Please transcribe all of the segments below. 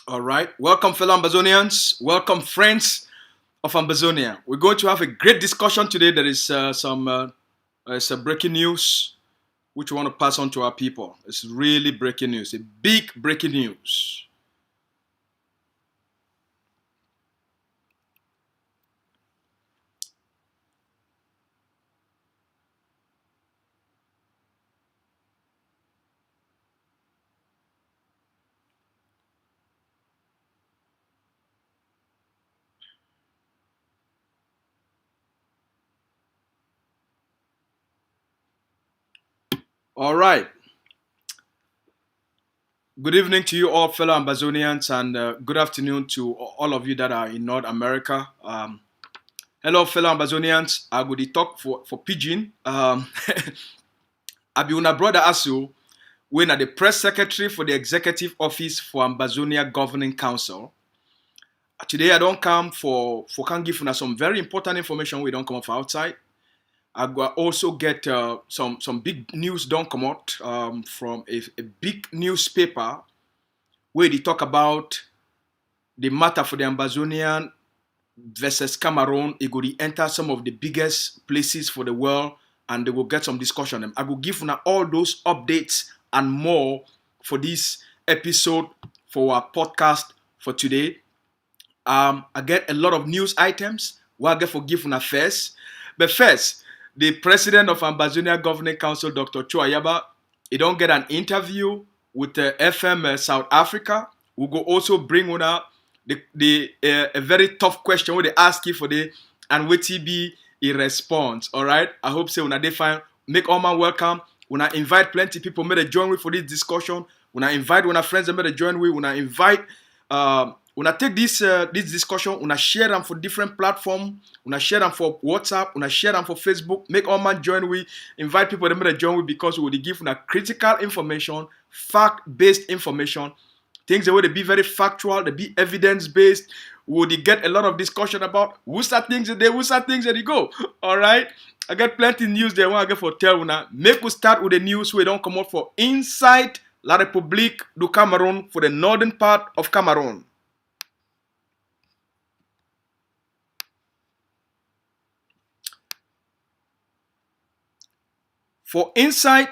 All right. Welcome, fellow Ambazonians. Welcome, friends of Ambazonia. We're going to have a great discussion today. There is some breaking news which we want to pass on to our people. It's really breaking news, a big breaking news. All right. Good evening to you all, fellow Ambazonians, and good afternoon to all of you that are in North America. Hello, fellow Ambazonians. I will talk for Pidgin. I be una brother Asu, when at the press secretary for the executive office for Ambazonia Governing Council. Today I don't come for can give una some very important information. We don't come off outside. I go also get some big news don't come out from a big newspaper where they talk about the matter for the Ambazonian versus Cameroun. It will enter some of the biggest places for the world, and they will get some discussion. I will give una all those updates and more for this episode for our podcast for today. I get a lot of news items. What I get for give una first. But first, the president of Ambazonia Governing Council, Dr. Chuayaba, he don't get an interview with FM South Africa. We go also bring una a very tough question where they ask you for the and what be a response. All right. I hope so. Una they find make all man welcome. Una invite plenty people may they join with for this discussion. Una invite una friends may they join with. Una invite una take this discussion, una share them for different platforms, una share them for WhatsApp, una share them for Facebook. Make all man join with, invite people that may join with because we will give una critical information, fact-based information, things that will be very factual, they be evidence-based. We will get a lot of discussion about who's that things that they go. All right. I get plenty news there. I get for tell una. Make we start with the news we don't come out for inside La République du Cameroun for the northern part of Cameroon. For inside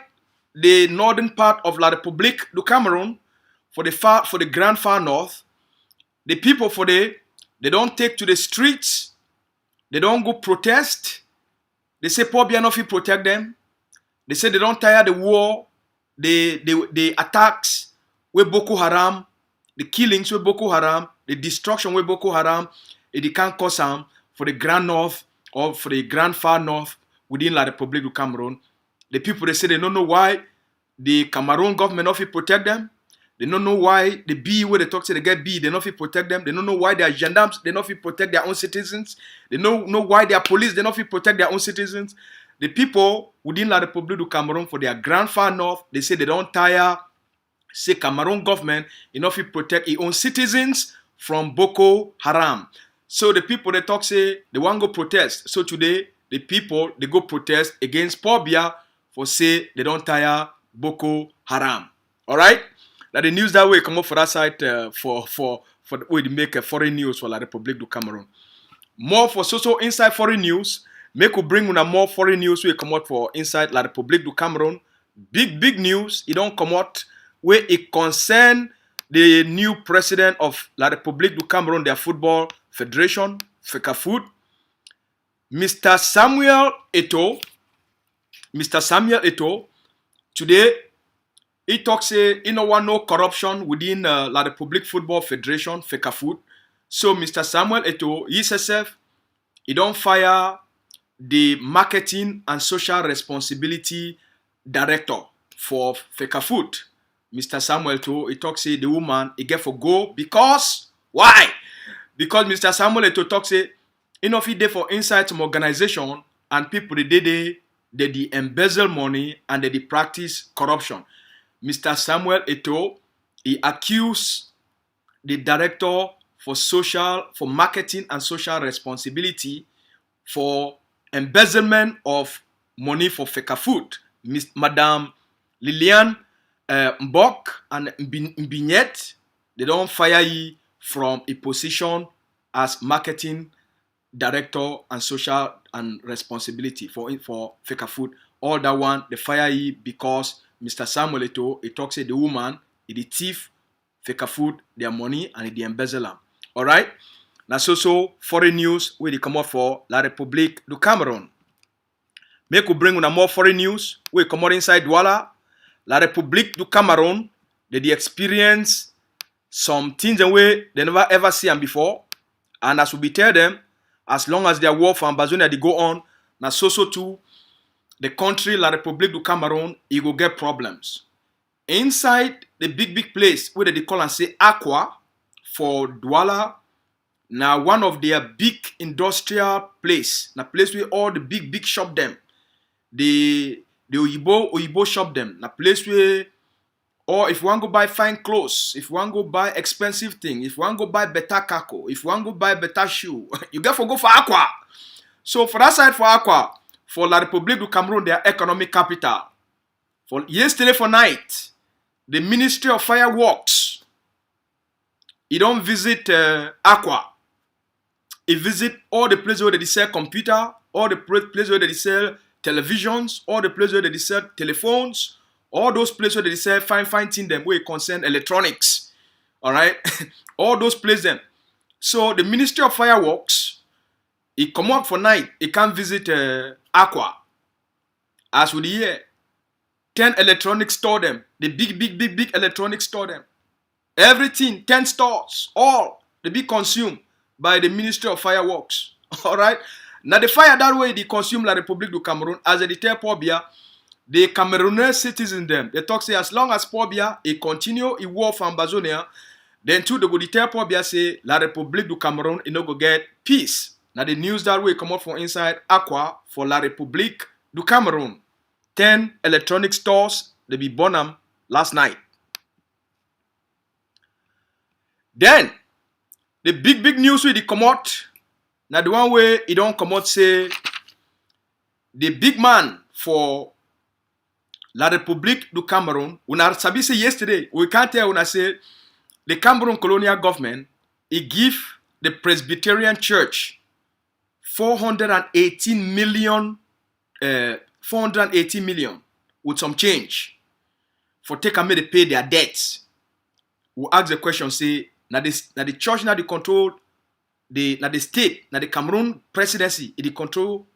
the northern part of La République du Cameroun, for the grand far north, the people they don't take to the streets, they don't go protest. They say Paul Bianofi protect them. They say they don't tire the war, the attacks with Boko Haram, the killings with Boko Haram, the destruction with Boko Haram, they can't cause them for the grand north or for the grand far north within La République du Cameroun. The people they say they don't know why the Cameroon government not protect them. They don't know why the B where they talk to they get B, they not protect them. They don't know why their gendarmes they not protect their own citizens. They don't know why their police they not protect their own citizens. The people within La République du Cameroun for their grand far north, they say they don't tire. Say Cameroon government enough to protect its own citizens from Boko Haram. So the people they talk say they want to go protest. So today the people they go protest against Pobia for say they don't tire Boko Haram. All right. Now the news that way come up for that side for the way to make a foreign news for La République du Cameroun. More for so inside foreign news. Make we bring una more foreign news we come out for inside La République du Cameroun. Big news. It don't come out where it concern the new president of La République du Cameroun, their football federation, FECAFOOT, Mr. Samuel Eto'o. Mr. Samuel Eto'o. Today, he talks say he no want no corruption within La République Football Federation, FECAFOOT. So Mr. Samuel Eto'o, he himself, he don't fire the marketing and social responsibility director for FECAFOOT. Mr. Samuel Eto'o, he talks say the woman he get for go because why? Because Mr. Samuel Eto'o talks say enough he dey for inside some organization and people they embezzle money and they practice corruption. Mr. Samuel Eto'o, he accused the director for marketing and social responsibility for embezzlement of money for FECAFOOT. Madame Liliane Mbok and Mbinyet, they don't fire you from a position as marketing director and social and responsibility for Fecafood. All that one, they fire you because Mr. Samuel Eto'o, he talks to the woman, he the thief, Fecafood, their money, and he the embezzler. Alright? Now so foreign news where they come out for La République du Cameroun. Make we bring una more foreign news where come out inside Douala. La République du Cameroun, they experience some things in way they never ever see them before. And as we tell them, as long as their war for Ambazonia they go on, now so too, the country La République du Cameroun, it will get problems. Inside the big place where they call and say Aqua for Douala, now one of their big industrial place, na place where all the big shop them, the Oyibo shop them, na place where, or if you want to go buy fine clothes, if you want to go buy expensive things, if you want to go buy better kako, if you want to go buy better shoe, you get to go for Aqua. So for that side for Aqua, for La République du Cameroun, their economic capital. For yesterday for night, the Ministry of Fireworks, he don't visit Aqua. He visit all the places where they sell computer, all the places where they sell televisions, all the places where they sell telephones, all those places where they sell fine things them where it concern electronics. Alright? All those places them. So the Ministry of Fireworks, he come out for night, he can't visit Aqua. As we hear, 10 electronic store them, the big electronic store them. Everything, 10 stores, all they be consumed by the Ministry of Fireworks. Alright? Now the fire that way they consume La République du Cameroun as a detail Pobia, the Cameroonese citizens them. They talk say as long as Pobia he continue he war for Ambazonia, then too they go detail Pobia say La République du Cameroun he no go get peace. Now the news that way come out from inside Aqua for La République du Cameroun. 10 electronic stores they be born them last night. Then the big news where they come out. Now the one way he don't come out say the big man for La République du Cameroun. Una sabi say yesterday we can't tell when I say the Cameroon colonial government he give the Presbyterian Church 418 million with some change for take and make they pay their debts. We ask the question say now the church now they control the state, now the Cameroon presidency, it control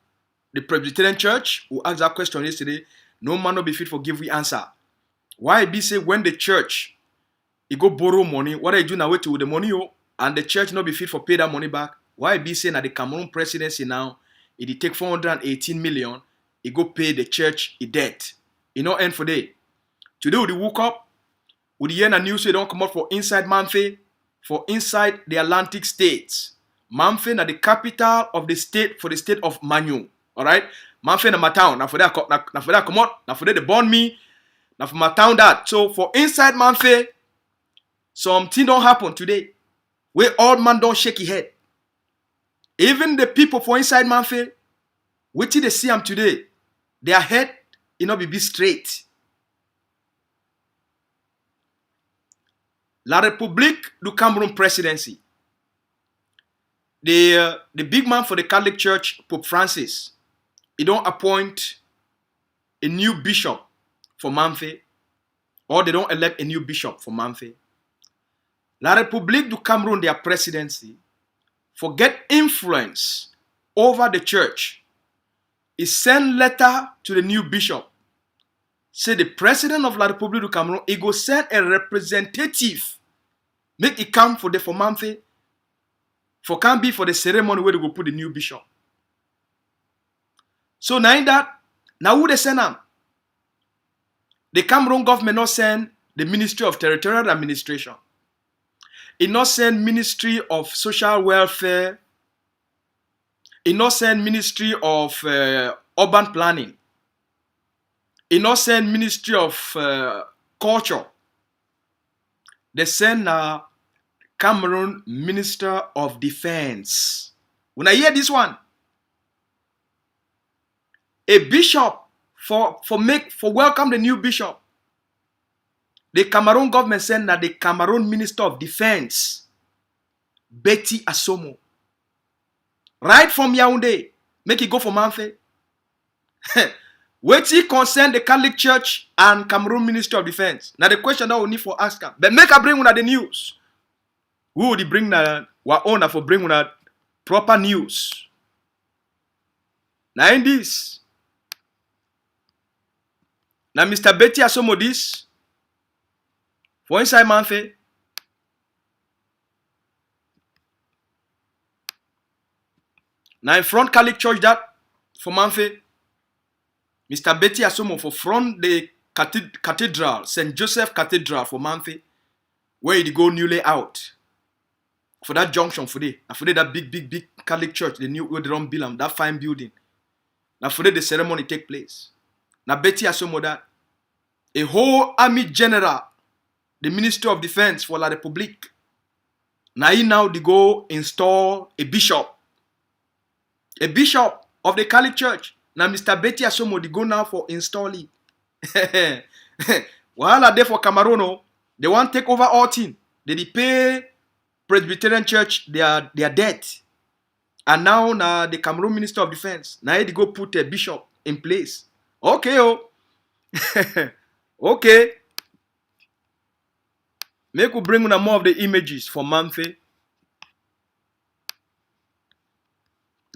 the Presbyterian Church. We asked that question yesterday. No man will be fit for give we answer. Why be say when the church he go borrow money, what I do now wait to the money and the church not be fit for pay that money back? Why be say now the Cameroon presidency now it take 418 million, he go pay the church a debt. It not end for day. Today we woke up with the hear a news we don't come out for inside Mamfe, for inside the Atlantic states. Mamfe na the capital of the state for the state of Manu. Alright? Mamfe na my town. Now for that come out. Now for that they born me. Now for my town that. So for inside Mamfe, something don't happen today. Where all man don't shake his head. Even the people for inside Mamfe, wait till they see them today. Their head, it not be straight. La République du Cameroun presidency. The big man for the Catholic Church, Pope Francis, he don't appoint a new bishop for Mamfe, or they don't elect a new bishop for Mamfe. La République du Cameroun, their presidency, forget influence over the church. He send letter to the new bishop. Say the president of La République du Cameroun, he go send a representative. Make it come for Mamfe. For can be for the ceremony where they go put the new bishop. So now in that, now who they send them? The Cameroon government not send the Ministry of Territorial Administration. It not send Ministry of Social Welfare. It not send Ministry of Urban Planning. It not send Ministry of Culture. They send Cameroon Minister of Defense. When I hear this one, a bishop for welcome the new bishop. The Cameroon government sent that the Cameroon Minister of Defense, Betty Asomo, right from Yaoundé, make it go for Mamfe. Wait till concern the Catholic Church and Cameroon Ministry of Defense. Now the question that we need for ask her. But make her bring una the news. Who would bring na our owner for bring una proper news? Now in this. Now Mr. Betty Asomo this. For inside Mamfe. Now in front Catholic Church that for Mamfe. Mr. Betty Asomo for front the cathedral, St. Joseph Cathedral for Mamfe, where he go newly out. For that junction for day. And for that big Catholic church, the new where they don't build that fine building. Now for the ceremony take place. Now Betty Asomo that a whole army general, the Ministry of Defense for La République. Now they go install a bishop. A bishop of the Catholic Church. Now, Mr. Betty Asomo, they go now for installing. While are there for Cameroon, they want to take over all things. They pay Presbyterian Church their debt. And now the Cameroon Minister of Defense, now they go put a bishop in place. Okay, oh. Okay. Make we bring more of the images for Mamfe.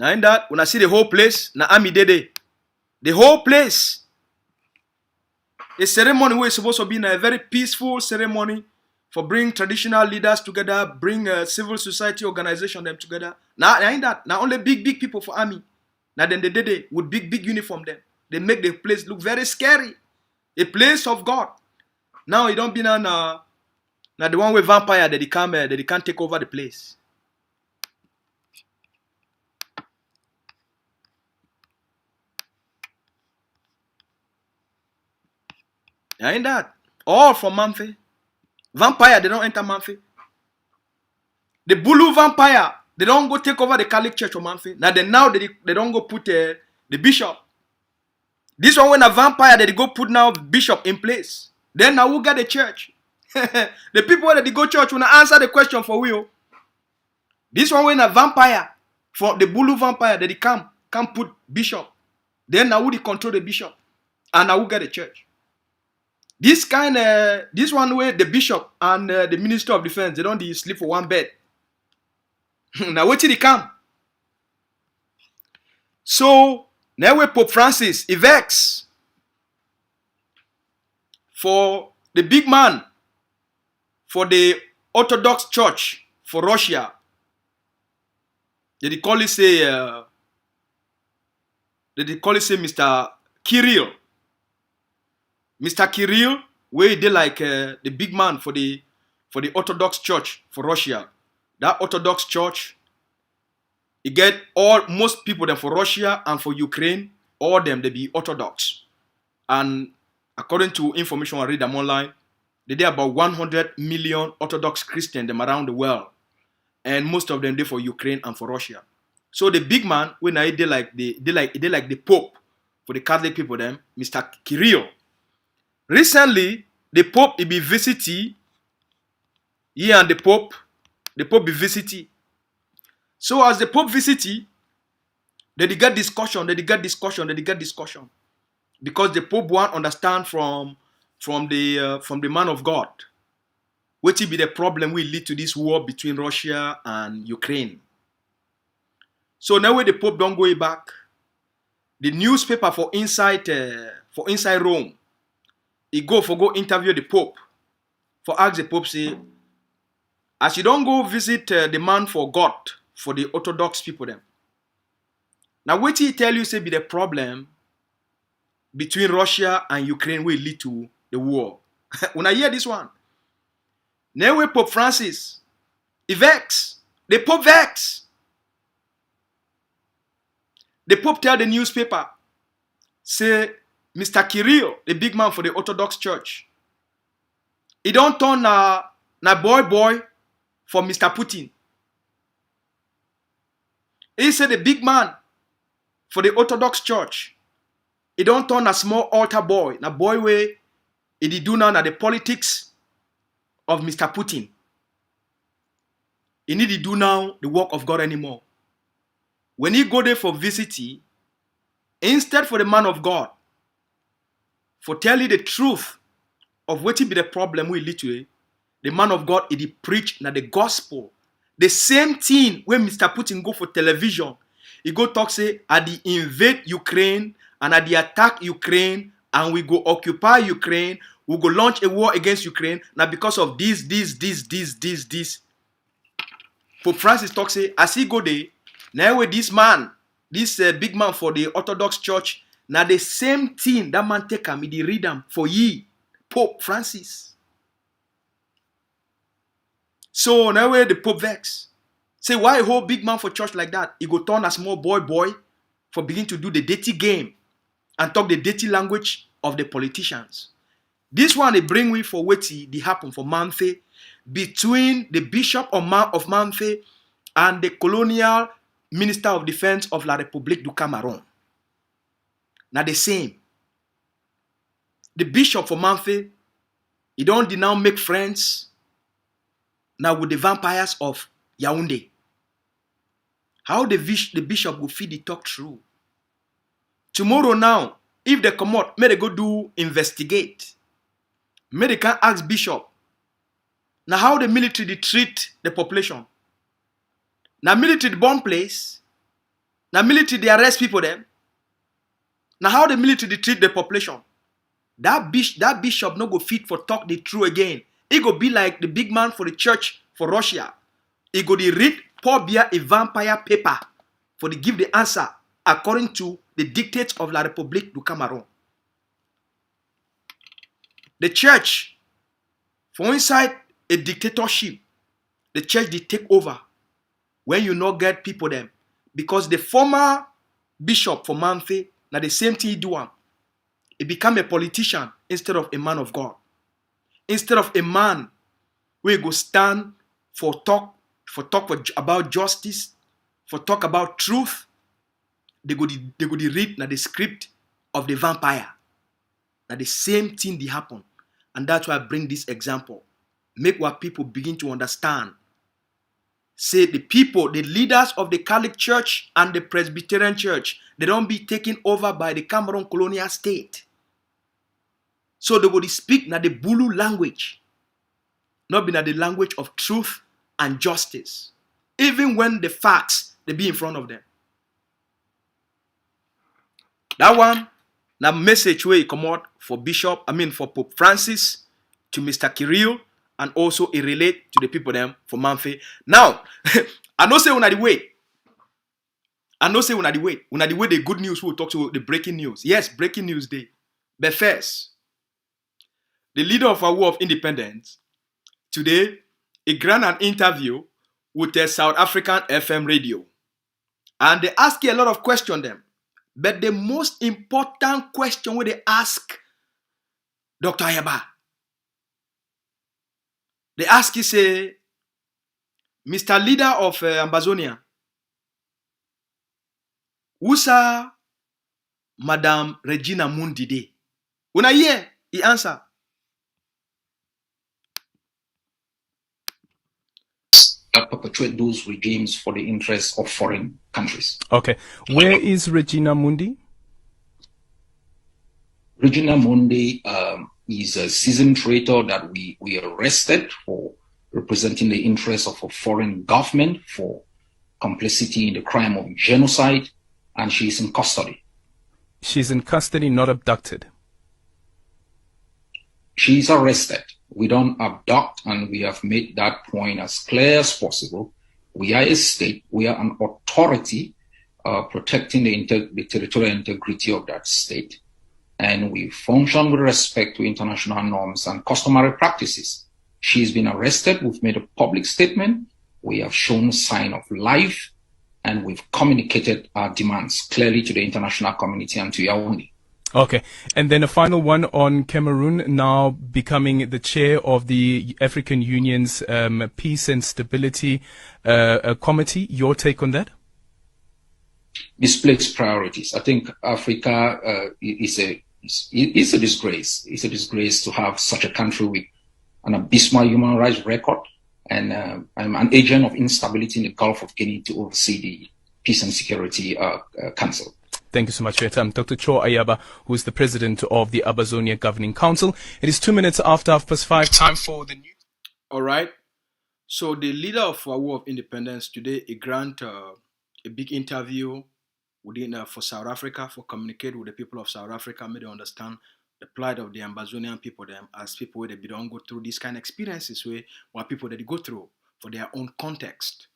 Now in that, when I see the whole place, na Ami Dede. The whole place. A ceremony where it's supposed to be a very peaceful ceremony for bring traditional leaders together, bring a civil society organization them together. Now in that, now only big people for army. Now then they did it with big uniform them. They make the place look very scary. A place of God. Now it don't be now the one with vampire that they come that they can't take over the place. Ain't that? All from Mamfe. Vampire, they don't enter Mamfe. The Bulu vampire, they don't go take over the Catholic Church of Mamfe. Now they don't go put the bishop. This one when a vampire, they go put now bishop in place. Then now who got the church? The people that they go church will answer the question for you. This one when a vampire, for the Bulu vampire, that they come put bishop. Then now who they control the bishop? And now who got the church? This one where the bishop and the Minister of Defense, they don't sleep for one bed. Now wait till they come. So now we Pope Francis evex for the big man for the Orthodox Church for Russia. They call it say Mr. Kirill. Mr. Kirill, where they like the big man for the Orthodox Church for Russia. That Orthodox Church, it get most people them for Russia and for Ukraine, all them they be Orthodox. And according to information I read them online, they are about 100 million Orthodox Christians them around the world. And most of them they for Ukraine and for Russia. So the big man, when they like the Pope for the Catholic people them, Mr. Kirill. Recently, the Pope he be visiting. He and the Pope be visiting. So as the Pope visiting, they get discussion. Because the Pope want understand from the man of God, what will be the problem will lead to this war between Russia and Ukraine. So now when the Pope don't go back, the newspaper for inside Rome, he go interview the Pope. For ask the Pope say, as you don't go visit the man for God, for the Orthodox people them. Now what he tell you say be the problem between Russia and Ukraine will lead to the war. When I hear this one, now we Pope Francis, he vex. The Pope vex. The Pope tell the newspaper, say, Mr. Kirill, the big man for the Orthodox Church, he don't turn na boy for Mr. Putin. He said the big man for the Orthodox Church, he don't turn a small altar boy, na boy way It do now na the politics of Mr. Putin. He need to do now the work of God anymore. When he go there for visiting, instead for the man of God, for tell you the truth of what be the problem we literally, the man of God, he preach na the gospel. The same thing when Mr. Putin go for television, he go talk say, I the invade Ukraine and I the attack Ukraine and we go occupy Ukraine, we go launch a war against Ukraine. Now because of this. Pope Francis talk say, as he go there, now with this man, this big man for the Orthodox Church, now the same thing that man take him, he read them for ye, Pope Francis. So now where the Pope vex, say why a whole big man for church like that? He go turn a small boy for begin to do the dirty game and talk the dirty language of the politicians. This one they bring we for what they happen for Mamfe between the Bishop of Mamfe and the colonial Minister of Defense of La République du Cameroun. Now the same. The Bishop for Mamfe, he don't now make friends now with the vampires of Yaoundé. How the bishop will feed the talk through. Tomorrow now, if they come out, may they go do investigate. May they can ask bishop. Now how the military they treat the population. Now military bomb place. Now military they arrest people them. Now how the military they treat the population. That bishop no go fit for talk the truth again. He go be like the big man for the church for Russia. He go the read pour beer a vampire paper for the give the answer according to the dictates of La République du Cameroun. The church, for inside a dictatorship, the church they take over when you not get people them. Because the former bishop for Mamfe, now the same thing he do him. He become a politician instead of a man of God. Instead of a man where go stand for talk about justice, for talk about truth, they go read now the script of the vampire. Now the same thing they happen. And that's why I bring this example. Make what people begin to understand. Say the people, the leaders of the Catholic Church and the Presbyterian Church, they don't be taken over by the Cameroon colonial state. So they go to speak now the Bulu language. Not be now the language of truth and justice. Even when the facts, they be in front of them. That one, now message where he come out for for Pope Francis to Mr. Kirill, and also it relate to the people them for Mamfe. Now, I know say una the way. Una the way the good news we'll talk to the breaking news. Yes, breaking news day. But first, the leader of our war of independence, today, he grant an interview with a South African FM radio. And they ask you a lot of questions them. But the most important question where they ask Dr. Ayaba, they ask you say, Mr. Leader of Ambazonia, who's Madame Regina Mundi de? When I hear, he answer. That perpetuate those regimes for the interests of foreign countries. Okay. Where is Regina Mundi? Regina Mundi is a seasoned traitor that we arrested for representing the interests of a foreign government for complicity in the crime of genocide, and she is in custody. She's in custody, not abducted. She is arrested. We don't abduct, and we have made that point as clear as possible. We are a state. We are an authority protecting the territorial integrity of that state. And we function with respect to international norms and customary practices. She's been arrested. We've made a public statement. We have shown a sign of life, and we've communicated our demands clearly to the international community and to Yaoundé. Okay. And then a final one on Cameroon now becoming the chair of the African Union's Peace and Stability Committee. Your take on that? Misplaced priorities. I think Africa is a It's a disgrace. It's a disgrace to have such a country with an abysmal human rights record and an agent of instability in the Gulf of Guinea to oversee the Peace and Security Council. Thank you so much for your time. Dr. Cho Ayaba, who is the president of the Ambazonia Governing Council. It is 2 minutes after 5:30. Time for the news. All right. So the leader of our War of Independence today, he grant a big interview within for South Africa, for communicate with the people of South Africa, make them understand the plight of the Ambazonian people, them as people where they don't go through these kind of experiences where what people that they go through for their own context.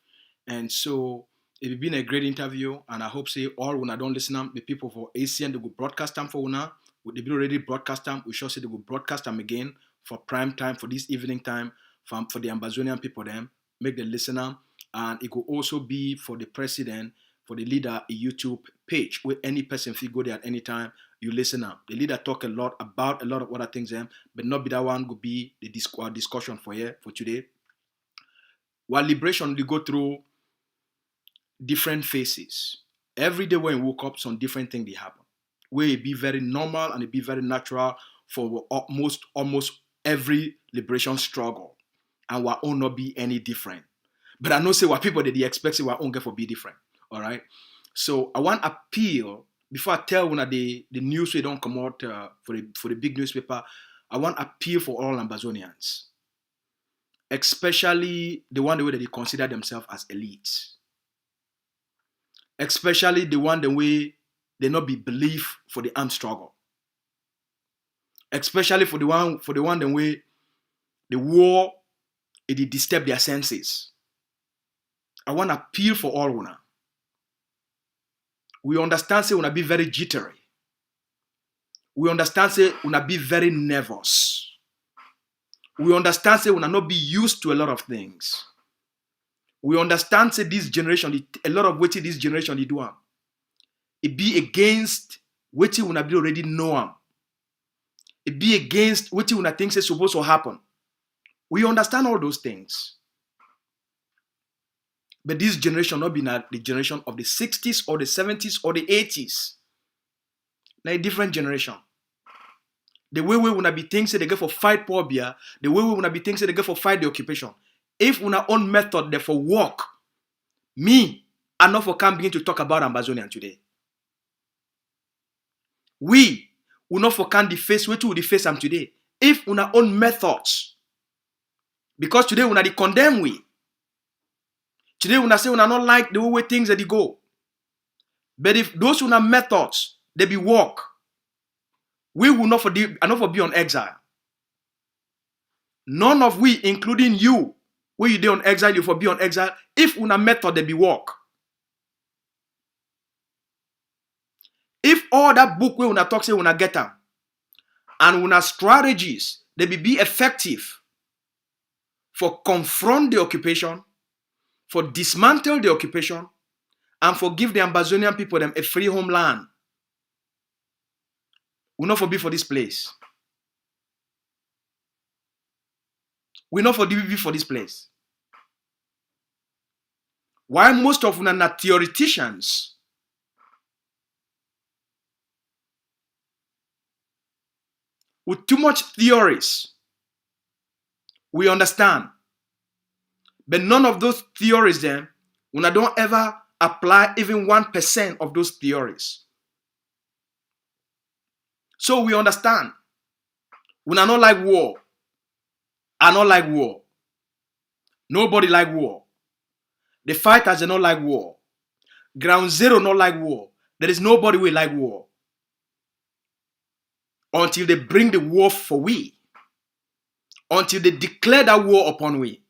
And so it's been a great interview, and I hope say all when I don't listen them, the people for ACN they go broadcast them for una. They be already broadcast them. We shall say they go broadcast them again for prime time for this evening time for the Ambazonian people them. Make the listener, and it could also be for the president, for the leader, a YouTube page where any person feel go there at any time. You listen up. The leader talk a lot about a lot of other things them, but not be that one could be the discussion for here for today. While liberation we go through different phases. Every day when we woke up, some different things they happen. Where it be very normal and it be very natural for almost every liberation struggle. And our own not be any different. But I know say what people that they expect say our own get for be different. All right. So I want to appeal before I tell when the news we don't come out for the big newspaper. I want to appeal for all Ambazonians, especially the one the way that they consider themselves as elites. Especially the one the way they not be belief for the armed struggle. Especially for the one the way the war it disturb their senses. I want to appeal for all una. We understand say una be very jittery. We understand say una be very nervous. We understand say una not be used to a lot of things. We understand say this generation, a lot of what this generation they do. It be against what you be already know. It be against what you think is supposed to happen. We understand all those things. But this generation not be the generation of the 60s or the 70s or the 80s. Now a different generation. The way we wanna be things they get for fight poor beer, the way we wanna be things they get for fight the occupation. If una own method therefore work, me, I not for can begin to talk about Ambazonian today. We will not for can the face where to the face am today. If una own methods, because today una the condemn we. Today una say una not like the way things that they go. But if those una methods they be work, we will not for be on exile. None of we, including you, when you dey on exile, you for be on exile. If una method they be work. If all that book where una talk say una get them, and una strategies they be effective for confront the occupation, for dismantle the occupation, and for give the Ambazonian people them a free homeland, we not for be for this place. We not for be for this place. While most of them are theoreticians, with too much theories, we understand. But none of those theories then, when I don't ever apply even 1% of those theories. So we understand. When I not like war, I not like war. Nobody like war. The fighters they not like war. Ground Zero not like war. There is nobody will like war. Until they bring the war for we. Until they declare that war upon we.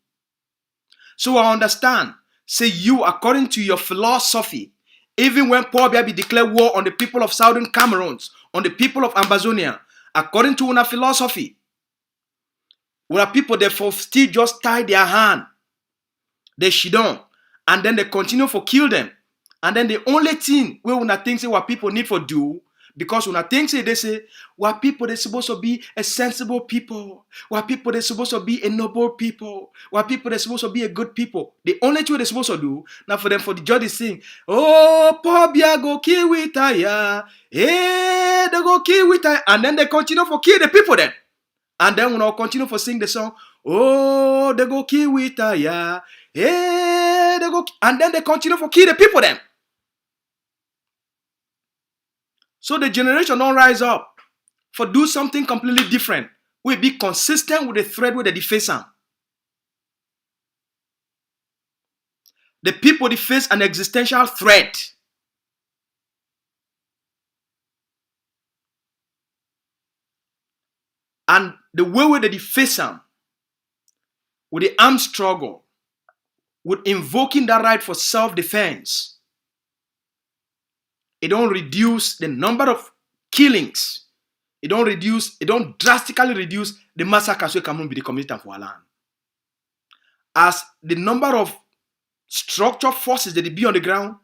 So I understand. Say you, according to your philosophy, even when Paul be declared war on the people of Southern Cameroun, on the people of Ambazonia, according to our philosophy, where people therefore still just tie their hand, they shidon, and then they continue for kill them. And then the only thing we wanna think say what people need for do, Because when I think say, they say, white people, they're supposed to be a sensible people. White people, they're supposed to be a noble people. White people, they're supposed to be a good people. The only thing they're supposed to do, now for them, for the judge is saying, oh, Pobia go kill with ya. Hey, they go kill with ya. And then they continue for kill the people then. And then when I continue for sing the song, oh, they go kill with ya. Hey, they go, and then they continue for kill the people then. So the generation don't rise up for do something completely different. We be consistent with the thread with the face am. The people they face an existential threat. And the way they face them with the armed struggle, with invoking that right for self-defense, it don't reduce the number of killings. It don't drastically reduce the massacres we come be the community for our land. As the number of structural forces that they be on the ground,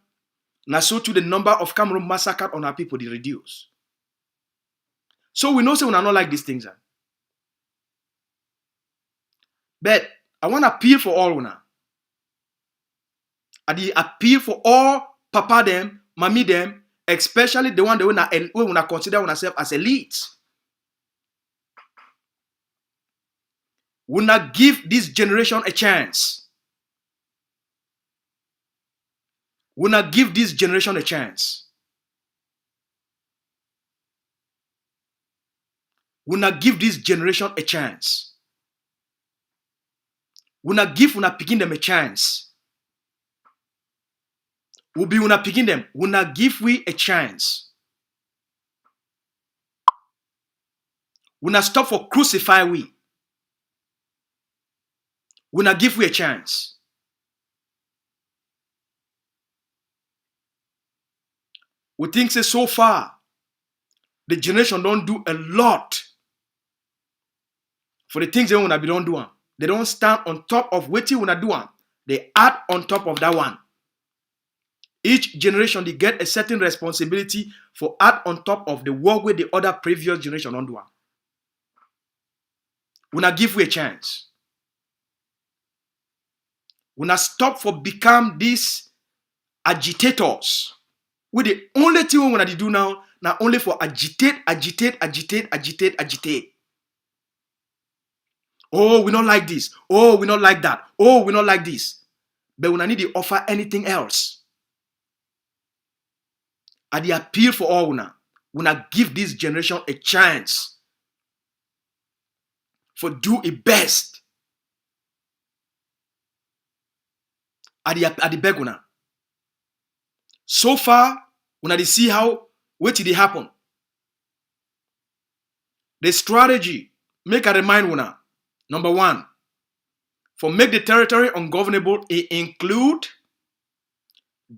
now so too the number of Cameroon massacre on our people they reduce. So we know say we are not like these things. But I want to appeal for all now. I appeal for all papa them, mommy them, especially the one that we wanna consider ourselves as elites. We not give this generation a chance. We not give this generation a chance. We not give this generation a chance. We not picking them a chance. We not picking them. We not give we a chance. We not stop for crucify we. We not give we a chance. We think say so far the generation don't do a lot for the things they wanna be don't do. They don't stand on top of what you wanna do. They add on top of that one. Each generation they get a certain responsibility for add on top of the work where the other previous generation don't do. We not give you a chance. We not stop for become these agitators. We the only thing we wanna do now, not only for agitate. Oh, we don't like this. Oh, we don't like that. Oh, we don't like this. But we don't need to offer anything else. And the appeal for all we not give this generation a chance for do it best. At the beg una. So far, when I see how what did it happen. The strategy make a remind una. Number one, for make the territory ungovernable, it include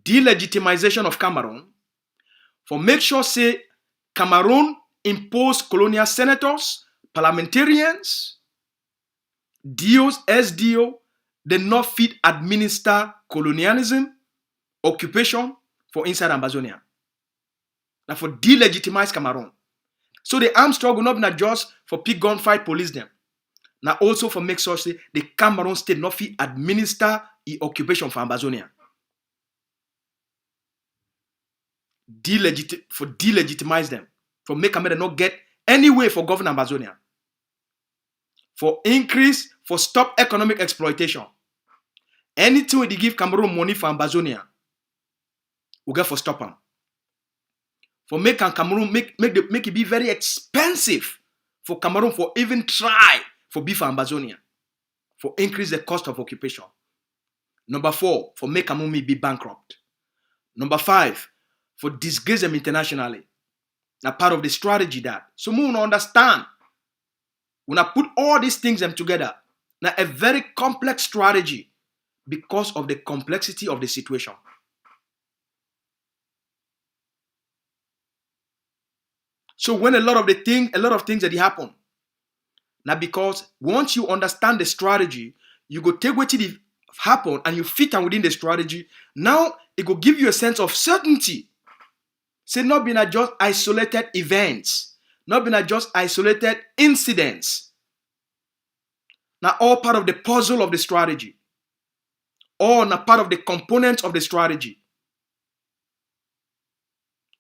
delegitimization of Cameroon. For make sure say Cameroon impose colonial senators, parliamentarians, DOs, SDO, they not fit administer colonialism, occupation for inside Ambazonia. Now for delegitimize Cameroon. So the armed struggle not just for pick gunfight police them. Now also for make sure say the Cameroon state not fit administer the occupation for Ambazonia. Delegitimize them. For make Cameroon not get any way for govern Ambazonia. For increase, for stop economic exploitation. Anything they give Cameroon money for Ambazonia, we get for stop them. For make Cameroon make it be very expensive for Cameroon for even try for be for Ambazonia. For increase the cost of occupation. Number 4, for make Cameroon be bankrupt. Number 5, for disgrace them internationally. Now part of the strategy that. So we want to understand. When I put all these things them together, now a very complex strategy because of the complexity of the situation. So when a lot of things that happen, now because once you understand the strategy, you go take what it happen and you fit them within the strategy. Now it will give you a sense of certainty Say not been just isolated events, not been just isolated incidents. Now all part of the puzzle of the strategy. All now part of the components of the strategy.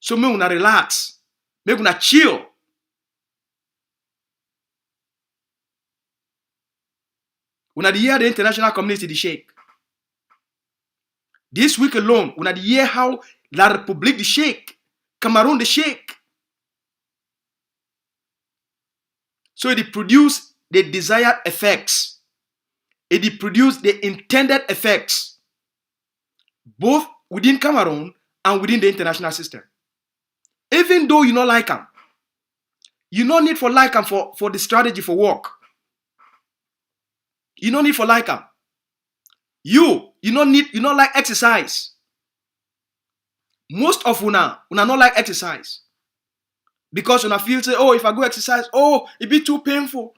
So me una relax. Make una chill. Una the hear the international community the shake. This week alone, una the hear how La République the shake. Cameroun the shake. So it produce the desired effects. It produce the intended effects. Both within Cameroun and within the international system. Even though you not like them. You no need for like them for the strategy for work. You no need for like them. You not like exercise. Most of una not like exercise. Because una feel say, oh, if I go exercise, oh, it be too painful.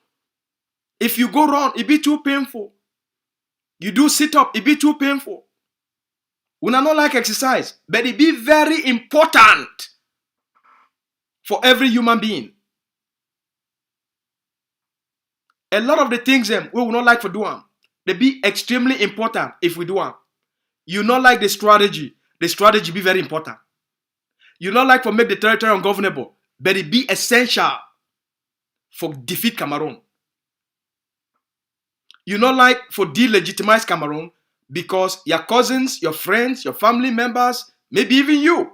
If you go run, it be too painful. You do sit up, it be too painful. Una not like exercise, but it be very important for every human being. A lot of the things we will not like for doing, they be extremely important if we do them. You not like the strategy be very important. You not like for make the territory ungovernable, but it be essential for defeat Cameroon. You not like for delegitimize Cameroon because your cousins, your friends, your family members, maybe even you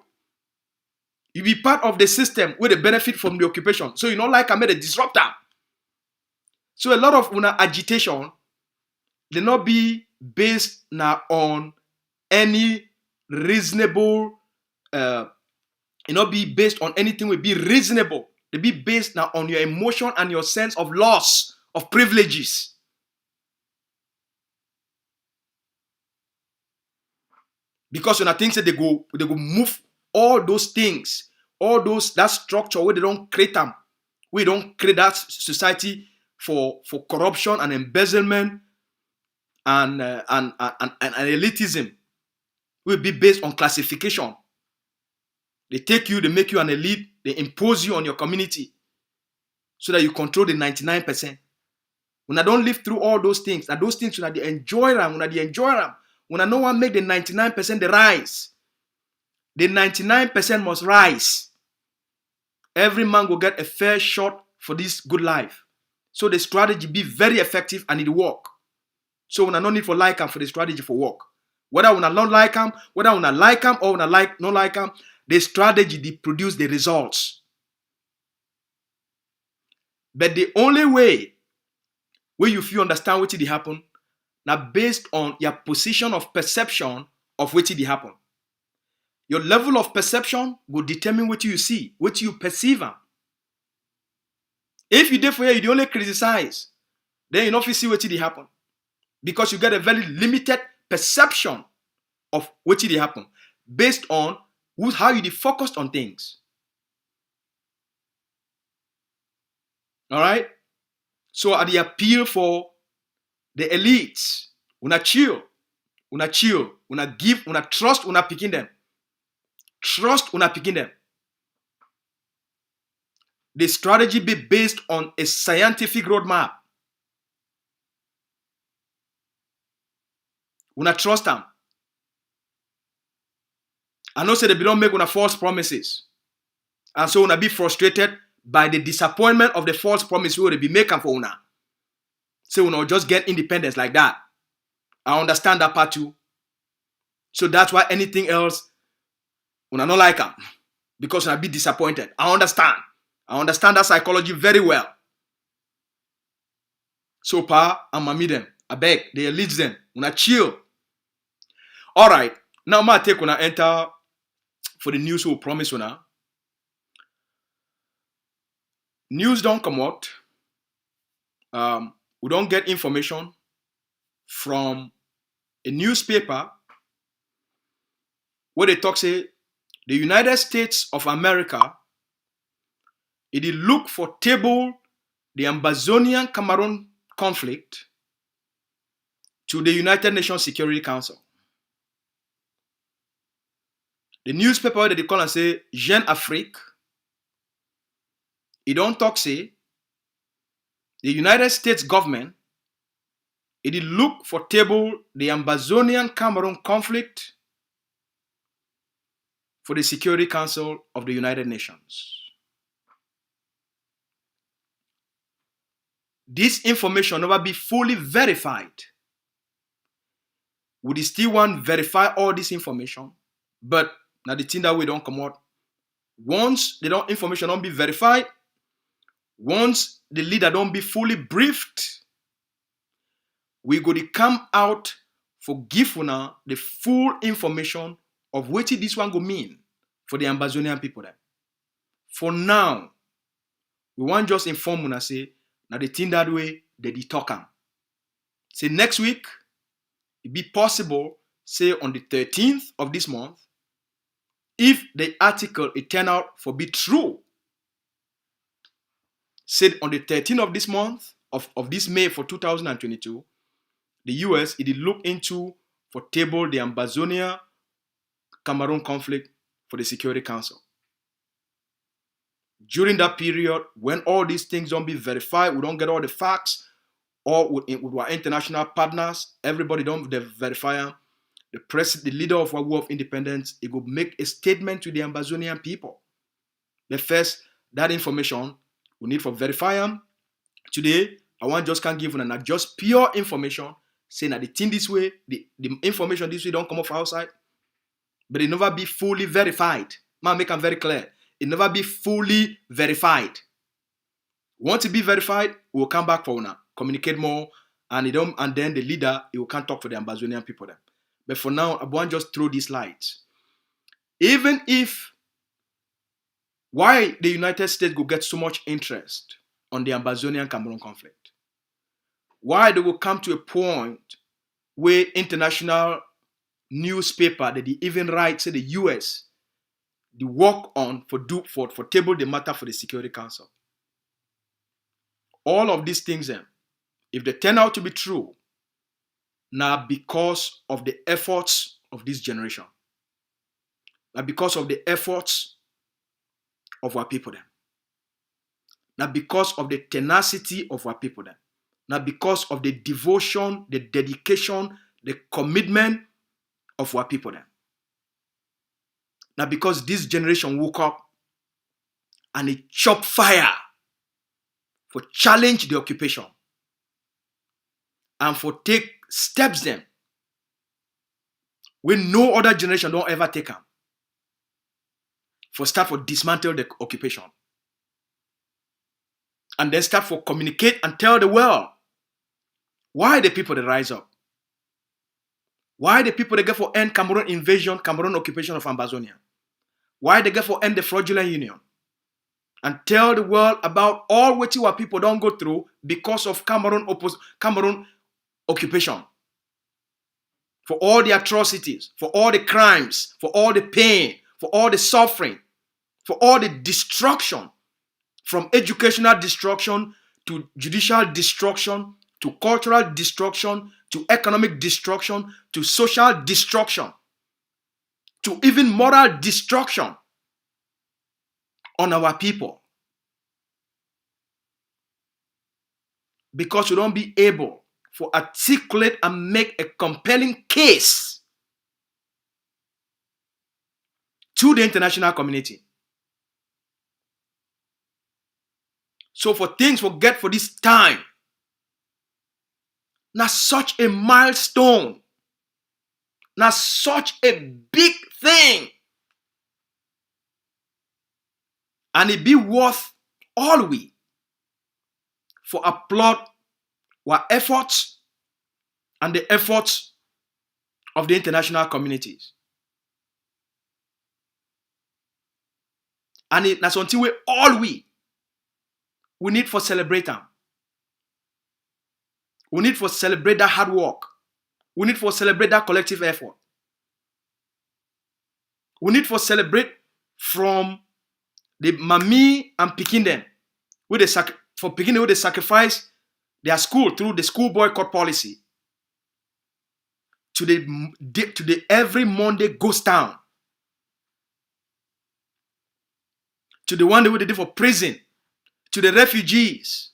be part of the system where they benefit from the occupation. So you not like I made a disruptor. So a lot of una agitation, they not be based now on any reasonable, not be based on anything will be reasonable. They be based now on your emotion and your sense of loss of privileges. Because when I think that they go move all those things, that structure where they don't create them, we don't create that society for corruption and embezzlement and elitism. Will be based on classification. They take you, they make you an elite, they impose you on your community so that you control the 99%. When I don't live through all those things, that those things when I enjoy them, when I no one make the 99% the rise, the 99% must rise. Every man will get a fair shot for this good life. So the strategy be very effective and it work. So when I no need for like them for the strategy for work. Whether when I don't like them, whether when I like them or when I not like them, the strategy they produce the results. But the only way where you feel understand what did happen, now based on your position of perception of what did happen. Your level of perception will determine what you see, what you perceive. If you therefore you only criticize, then you don't see what did happen. Because you get a very limited perception of what did happen based on how you focused on things. All right? So at the appeal for the elites, una chill, una give, una trust, una picking them. Trust, una picking them. The strategy be based on a scientific roadmap. Una trust them. I know say they don't make una false promises. And so una be frustrated by the disappointment of the false promise we will be making for una. So una just get independence like that. I understand that part too. So that's why anything else, una not like them. Because una be disappointed. I understand that psychology very well. So pa, and mami them. I beg, they elites them. Una chill. Alright. Now ma take una enter for the news we promise una. News don't come out. We don't get information from a newspaper where they talk say the United States of America it did look for table the Ambazonian Cameroon conflict to the United Nations Security Council. The newspaper that they call and say Jeune Afrique, it don't talk say the United States government, it look for table the Ambazonian Cameroun conflict for the Security Council of the United Nations. This information never be fully verified. We still want verify all this information, but now the thing that we don't come out. Once the information don't be verified, once the leader don't be fully briefed, we go to come out for give una the full information of what this one go mean for the Ambazonian people there. For now, we want just inform una say now the thing that way they talk am. Say next week, it be possible, say on the 13th of this month, if the article it turn out for be true, said on the 13th of this month, of this May for 2022, the US it did look into for table the Ambazonia Cameroun conflict for the Security Council. During that period, when all these things don't be verified, we don't get all the facts, or with our international partners, everybody don't verify them. The leader of our War of Independence, it will make a statement to the Ambazonian people. But first, that information we need for verify them. Today, I want just can't give not just pure information, saying that the thing this way, the information this way don't come off outside, but it never be fully verified. Man, make them very clear. It never be fully verified. Once it be verified, we will come back for now, communicate more, and then the leader, he will can't talk for the Ambazonian people then. But for now, I want just throw these lights. Even if why the United States will get so much interest on the Ambazonian Cameroun conflict, why they will come to a point where international newspaper that they even write, say the US, they work on for table the matter for the Security Council. All of these things, if they turn out to be true, now because of the efforts of this generation, now because of the efforts of our people then, now because of the tenacity of our people then, now because of the devotion, the dedication, the commitment of our people then. Now because this generation woke up and it chopped fire for challenge the occupation and for take steps them when no other generation don't ever take them, for start for dismantle the occupation, and then start for communicate and tell the world why the people they rise up, why the people they get for end Cameroon invasion, Cameroon occupation of Ambazonia, why they get for end the fraudulent union, and tell the world about all what our people don't go through because of Cameroon occupation, for all the atrocities, for all the crimes, for all the pain, for all the suffering, for all the destruction, from educational destruction to judicial destruction to cultural destruction to economic destruction to social destruction to even moral destruction on our people, because we don't be able to articulate and make a compelling case to the international community. So for things we get for this time, now such a milestone, now such a big thing, and it be worth all we for applaud our efforts and the efforts of the international communities. And that's until we need for celebrate them. We need for celebrate that hard work. We need for celebrate that collective effort. We need for celebrate from the Mami and Pikin them, for Pikin who they sacrifice their school through the school boycott policy, to the every Monday ghost town, to the one that they did for prison, to the refugees,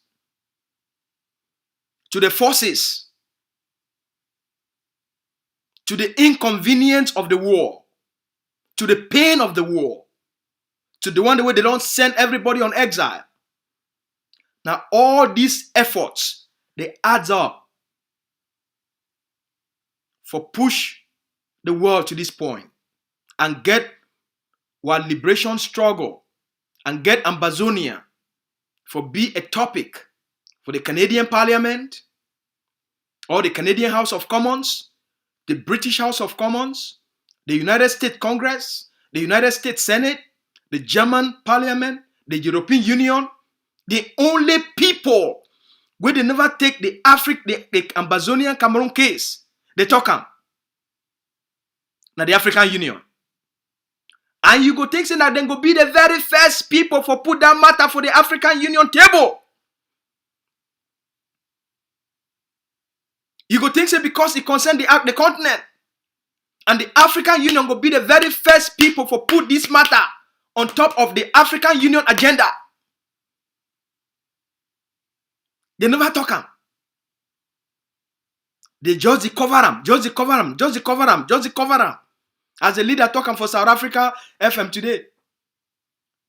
to the forces, to the inconvenience of the war, to the pain of the war, to the one way they don't send everybody on exile. Now all these efforts, they adds up for push the world to this point and get our liberation struggle and get Ambazonia for be a topic for the Canadian Parliament or the Canadian House of Commons, the British House of Commons, the United States Congress, the United States Senate, the German Parliament, the European Union. The only people where they never take the Ambazonian Cameroun case, they talk them. Now the African Union. And you go think say that then go be the very first people for put that matter for the African Union table. You go think say because it concern the continent. And the African Union will be the very first people for put this matter on top of the African Union agenda. They never talk them. They just cover them, just cover them, just cover them, just cover them. As a leader talking for South Africa FM today,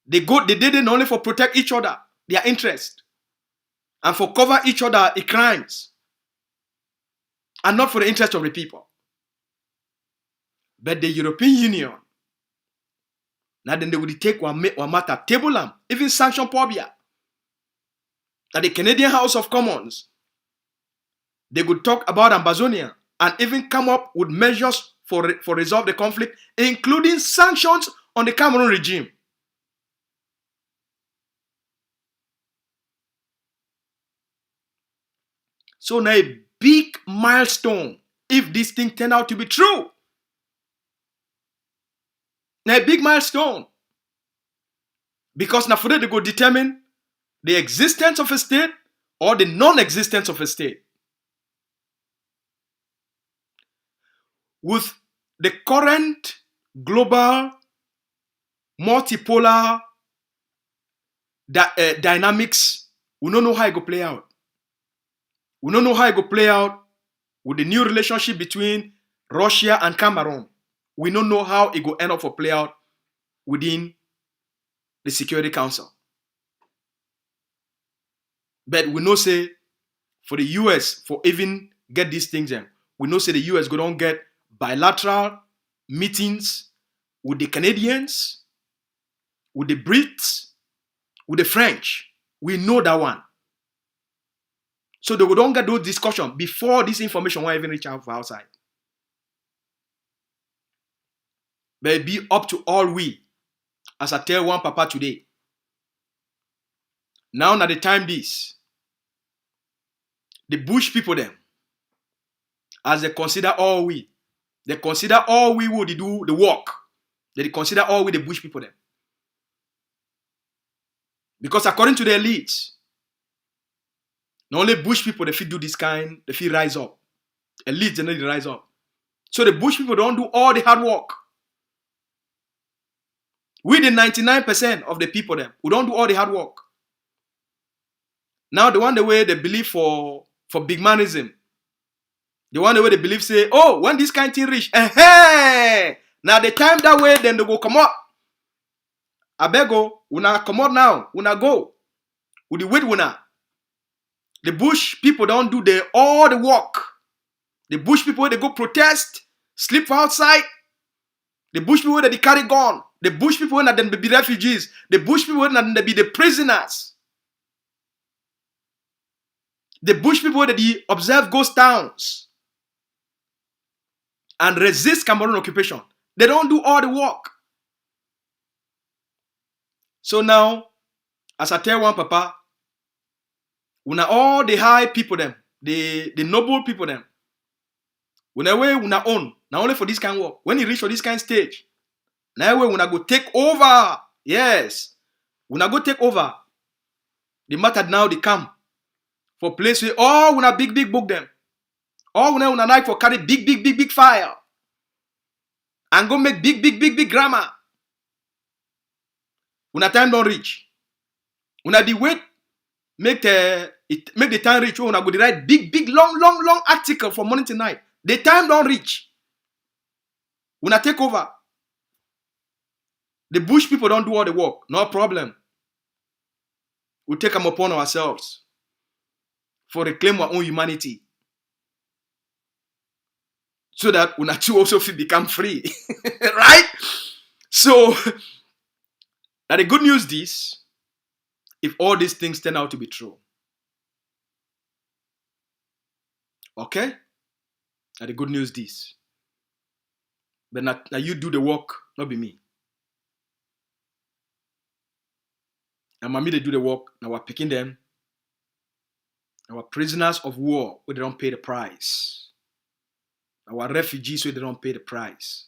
they did it only for protect each other, their interest, and for cover each other crimes, and not for the interest of the people. But the European Union, now then they will take one matter, table them, even sanction Pobia. At the Canadian House of Commons, they could talk about Ambazonia and even come up with measures for resolve the conflict, including sanctions on the Cameroon regime. So now a big milestone if this thing turned out to be true. Now a big milestone. Because now for that they go determine the existence of a state or the non-existence of a state. With the current global multipolar dynamics, we don't know how it will play out. We don't know how it will play out with the new relationship between Russia and Cameroon. We don't know how it will end up for play out within the Security Council. But we know say for the US for even get these things in, we know say the US go don't get bilateral meetings with the Canadians, with the Brits, with the French. We know that one. So they don't get those discussions before this information won't even reach out for outside. But it be up to all we, as I tell one papa today. Now at the time this, the bush people them, as they consider all we, they consider all we would do the work. They consider all we the bush people them. Because according to the elites, not only bush people they fit do this kind, they fit rise up. Elites they need to rise up. So the bush people don't do all the hard work. We the 99% of the people them who don't do all the hard work. Now the one the way they believe for big manism. The one the way they believe say, oh, when this kind of thing reach, now the time that way, then they go come up. I beg go, una come out now, una go. With the wait una. The bush people don't do all the work. The bush people they go protest, sleep outside. The bush people they carry gun. The bush people that then be refugees. The bush people that then be the prisoners. The bush people that they observe ghost towns and resist Cameroon occupation. They don't do all the work. So now, as I tell one papa, una all the high people them, the noble people them, una way una own, now only for this kind of work. When you reach for this kind of stage, now way una go take over. Yes, una go take over. The matter now they come for place where all una big book them. All una like for carry big file. And go make big grammar. Una time don't reach. Una the wait make the time reach. Una go to write big, long article from morning to night. The time don't reach. Una take over. The bush people don't do all the work. No problem. We take them upon ourselves for reclaim our own humanity. So that una too also become free. Right? So now the good news is, if all these things turn out to be true. Okay? Now the good news is, but now you do the work, not be me. And mommy they do the work, now we're picking them. Our prisoners of war, where they don't pay the price. Our refugees, where they don't pay the price.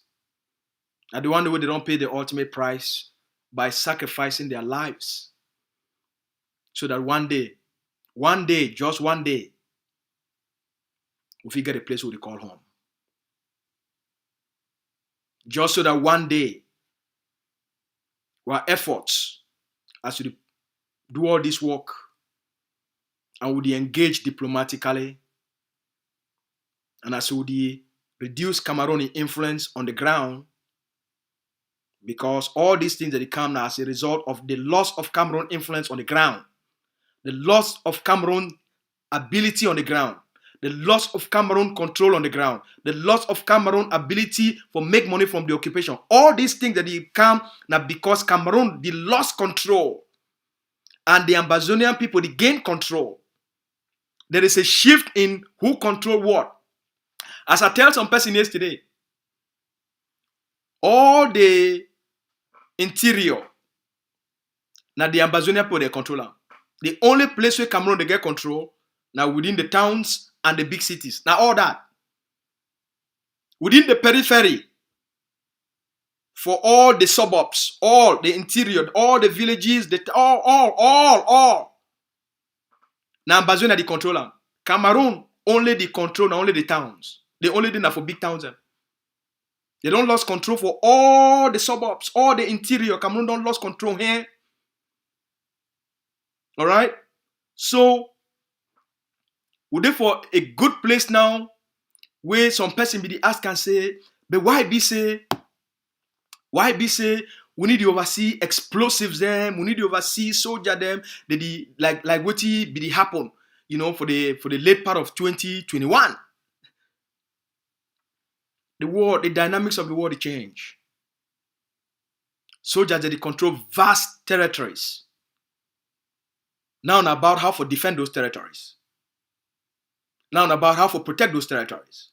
And the one where they don't pay the ultimate price by sacrificing their lives. So that one day, just one day, we get a place where they call home. Just so that one day, our efforts as we do all this work and would engage diplomatically and as would reduce Cameroon influence on the ground, because all these things that come now as a result of the loss of Cameroon influence on the ground, the loss of Cameroon ability on the ground, the loss of Cameroon control on the ground, the loss of Cameroon ability for make money from the occupation. All these things that come now because Cameroon they lost control and the Ambazonian people they gain control. There is a shift in who control what. As I tell some person yesterday, all the interior now the Ambazonian people they control them. The only place where Cameroon they get control now within the towns and the big cities. Now all that. Within the periphery, for all the suburbs, all the interior, all the villages, all. Now Ambazonia the control them. Cameroon only the control, not only the towns. They only do that for big towns. They don't lose control for all the suburbs, all the interior. Cameroon don't lose control here. All right. So we're there for a good place now, where some person be the ask and say, but why be say we need to oversee explosives them, we need to oversee soldier them, like what be the happen, for the late part of 2021. The war, the dynamics of the war, they change. Soldiers they control vast territories. Now about how to defend those territories. Now about how to protect those territories.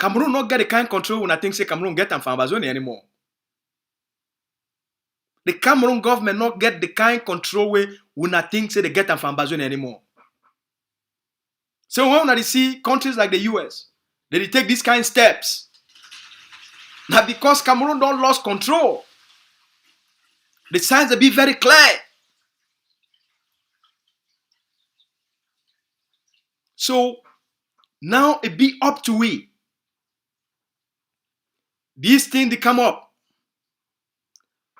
Cameroon not get the kind of control when I think say Cameroon get them from Ambazonia anymore. The Cameroon government not get the kind of control where when I think say they get them from Ambazonia anymore. So when they see countries like the US, they take these kind of steps. Now because Cameroon don't lose control, the signs will be very clear. So now it be up to we. These things they come up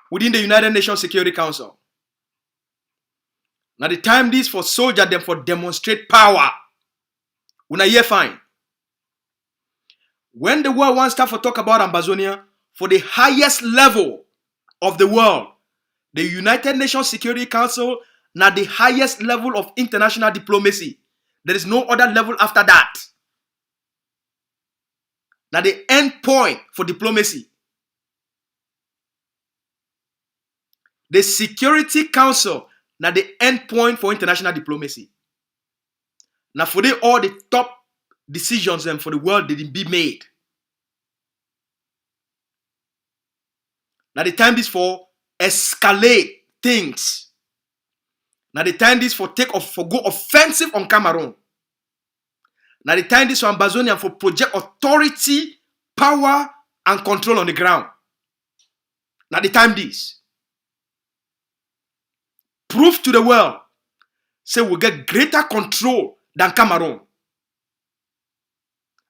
within the United Nations Security Council. Now the time this for soldier them for demonstrate power. When I hear fine. When the world wants to talk about Ambazonia for the highest level of the world, the United Nations Security Council now the highest level of international diplomacy. There is no other level after that. Now the end point for diplomacy. The Security Council now the end point for international diplomacy. Now for all the top decisions and for the world didn't be made. Now the time is for escalate things. Now the time is for go offensive on Cameroon. Now the time is for Ambazonia for project authority, power, and control on the ground. Now the time this. Prove to the world, say we'll get greater control than Cameroon.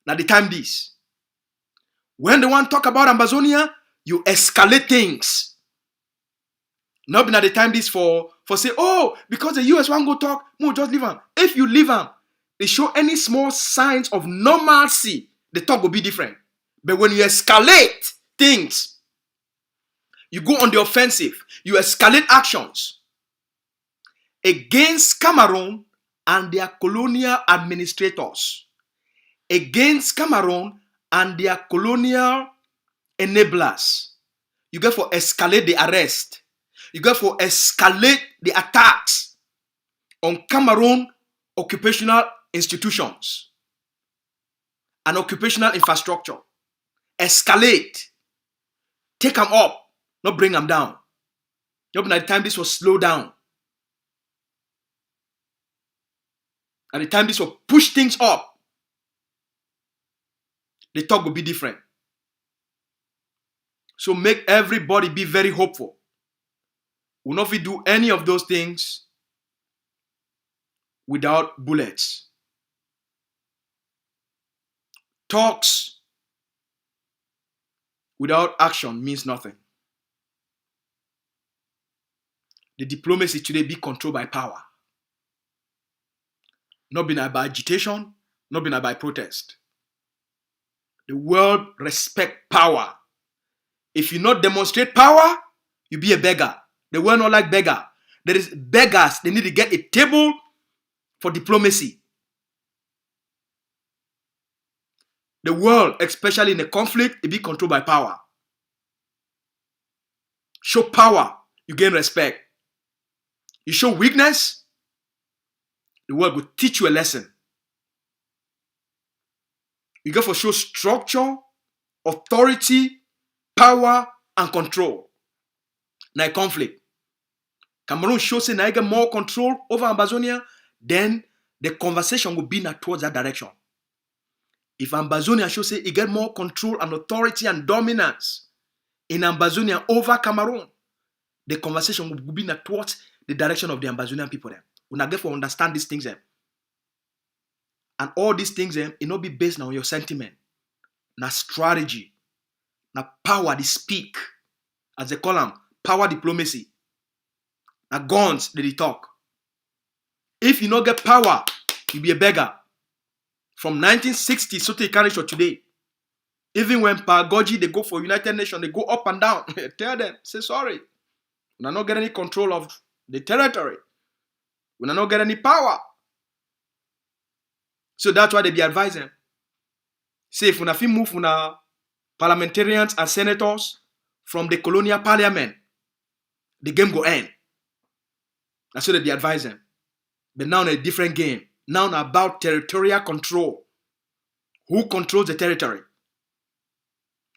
Now the time this. When they want to talk about Ambazonia, you escalate things. Not been at the time this for say, oh, because the US want go talk, no, just leave them. If you leave them, they show any small signs of normalcy, the talk will be different. But when you escalate things, you go on the offensive, you escalate actions against Cameroon and their colonial administrators, against Cameroon and their colonial enablers. You go for escalate the arrest. You go for escalate the attacks on Cameroon occupational institutions and occupational infrastructure. Escalate. Take them up, not bring them down. At the time this was slow down. At the time this will push things up. The talk will be different. So make everybody be very hopeful. We'll not do any of those things without bullets. Talks without action means nothing. The diplomacy today be controlled by power. Not been by agitation, not been by protest. The world respect power. If you not demonstrate power, you be a beggar. The world not like beggar. There is beggars. They need to get a table for diplomacy. The world, especially in a conflict, it be controlled by power. Show power, you gain respect. You show weakness, the world will teach you a lesson. You go for show structure, authority, power, and control. Now a conflict. Cameroon shows say now you get more control over Ambazonia, then the conversation will be towards that direction. If Ambazonia shows say it get more control and authority and dominance in Ambazonia over Cameroon, the conversation will be towards the direction of the Ambazonian people. We now get to understand these things. And all these things, it not be based on your sentiment, na strategy, na power they speak, as they call them, power diplomacy, na guns they talk. If you not get power, you be a beggar. From 1960, so they carry for today. Even when Pagoji, they go for United Nations, they go up and down. Tell them, say sorry. We not get any control of the territory. We not get any power. So that's why they be advising. Say if we move parliamentarians and senators from the colonial parliament, the game go end. That's what they be advising. But now in a different game. Now about territorial control. Who controls the territory?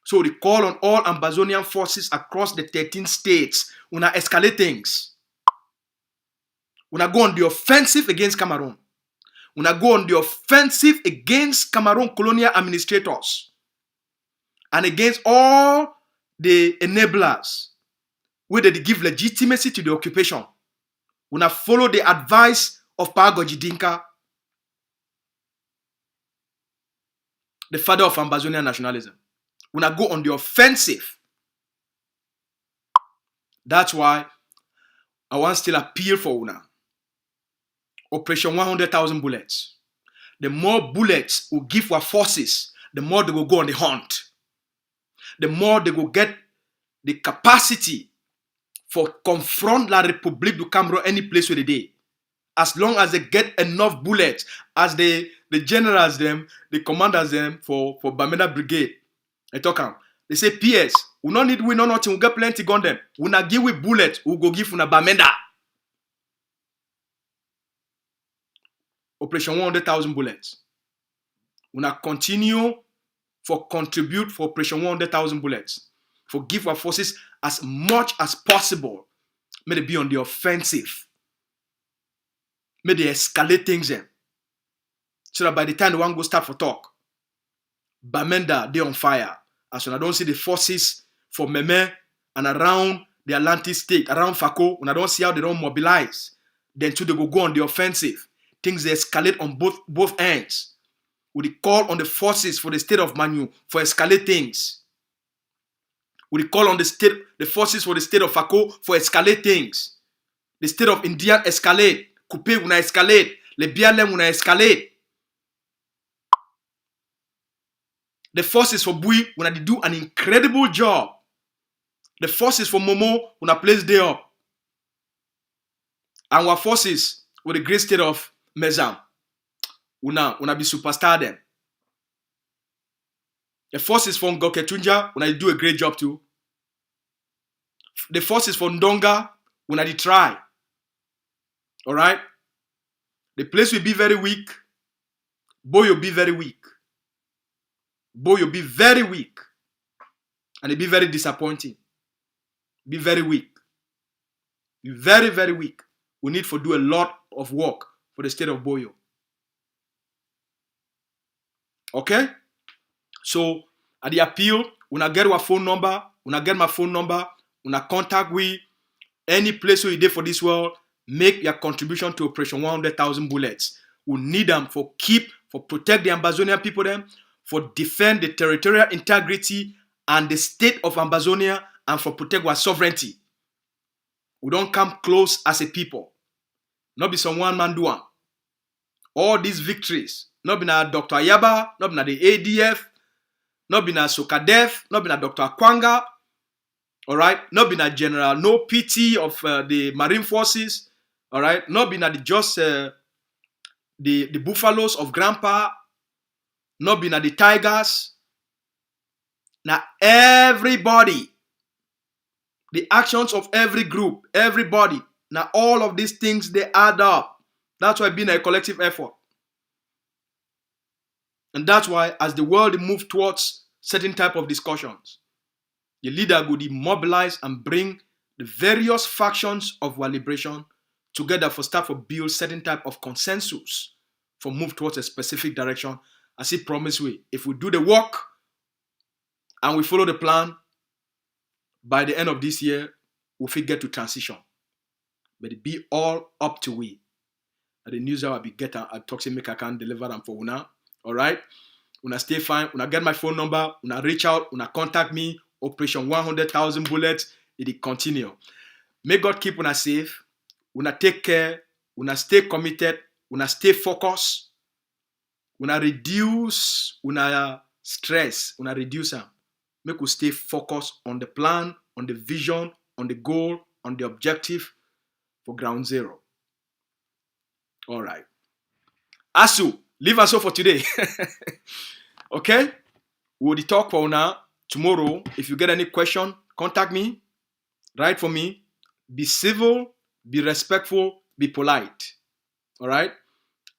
So they call on all Ambazonian forces across the 13 states. We now escalate things. We now go on the offensive against Cameroon. We now go on the offensive against Cameroon colonial administrators. And against all the enablers. Where they give legitimacy to the occupation. We now follow the advice of Pagoji Dinka, the father of Ambazonian nationalism. We now go on the offensive. That's why I want to still appeal for Una. Operation 100,000 bullets. The more bullets we give our forces, the more they will go on the hunt. The more they will get the capacity for confront La République du Cameroun any place where they dey. As long as they get enough bullets, as the generals them, the commanders them for Bamenda Brigade, they talk am. They say, PS, we don't need we know nothing, we get plenty gun them. We not give we bullets, we go give una Bamenda. Operation 100,000 bullets. We not continue for contribute for Operation 100,000 bullets. For give our forces as much as possible. May they be on the offensive. May they escalate things in. So that by the time the one go start for talk, Bamenda, they on fire. As when I don't see the forces for Meme and around the Atlantic state, around Fako, when I don't see how they don't mobilize, then too they go on the offensive. Things they escalate on both ends. We call on the forces for the state of Manu for escalate things. We call on the forces for the state of Fako for escalate things. The state of Indian escalate. Coupe una escalate. Le Bialem una escalate. The forces for Bui una do an incredible job. The forces for Momo una place there up. And our forces with the great state of Mezam una be superstar them. The forces from Goketunja una do a great job too. The forces from Ndonga una di try. All right? The place will be very weak. Boy will be very weak. Boy will be very weak. And it'll be very disappointing. Be very weak. Be very, very weak. We need to do a lot of work for the state of Boyo. Okay? So, at the appeal, when I get our phone number, when I get my phone number, when I contact we, any place where you did for this world, make your contribution to Operation 100,000 bullets. We need them for protect the Ambazonian people them, for defend the territorial integrity and the state of Ambazonia, and for protect our sovereignty. We don't come close as a people. Not be some one man do one. All these victories, not be na Dr. Ayaba, not be na the ADF, not be na Sokadef, not be na Dr. Akwanga, all right, not be na General No PT of the Marine Forces, all right, not be na the Buffaloes of Grandpa, not be na the Tigers. Now everybody, the actions of every group, everybody, now all of these things, they add up. That's why it's been a collective effort. And that's why as the world moves towards certain type of discussions, the leader would mobilize and bring the various factions of our liberation together for start to build certain type of consensus for move towards a specific direction. As he promised we, if we do the work and we follow the plan, by the end of this year, we'll get to transition. But it be all up to we. The news I will be getting, I talk to make I can deliver them for una. All right? Una stay fine. Una get my phone number. Una reach out. Una contact me. Operation 100,000 bullets. It continue. May God keep una safe. Una take care. Una stay committed. Una stay focused. Una reduce una stress. Una reduce them. Make us stay focused on the plan, on the vision, on the goal, on the objective for ground zero. All right. Asu, leave us so for today. Okay? We'll talk for now. Tomorrow, if you get any question, contact me. Write for me. Be civil, be respectful, be polite. All right?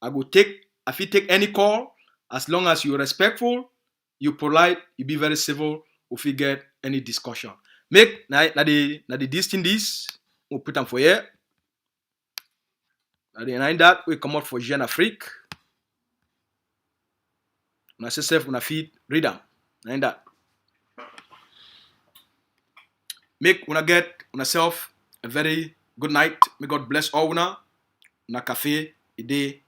If you take any call, as long as you're respectful, you're polite, you be very civil, if you get any discussion. Make na the this, we'll put them for here. And that we come out for Jeune Afrique. When I say self, when I feed, read them. And that. Make when I get on yourself a very good night. May God bless all una cafe, a day.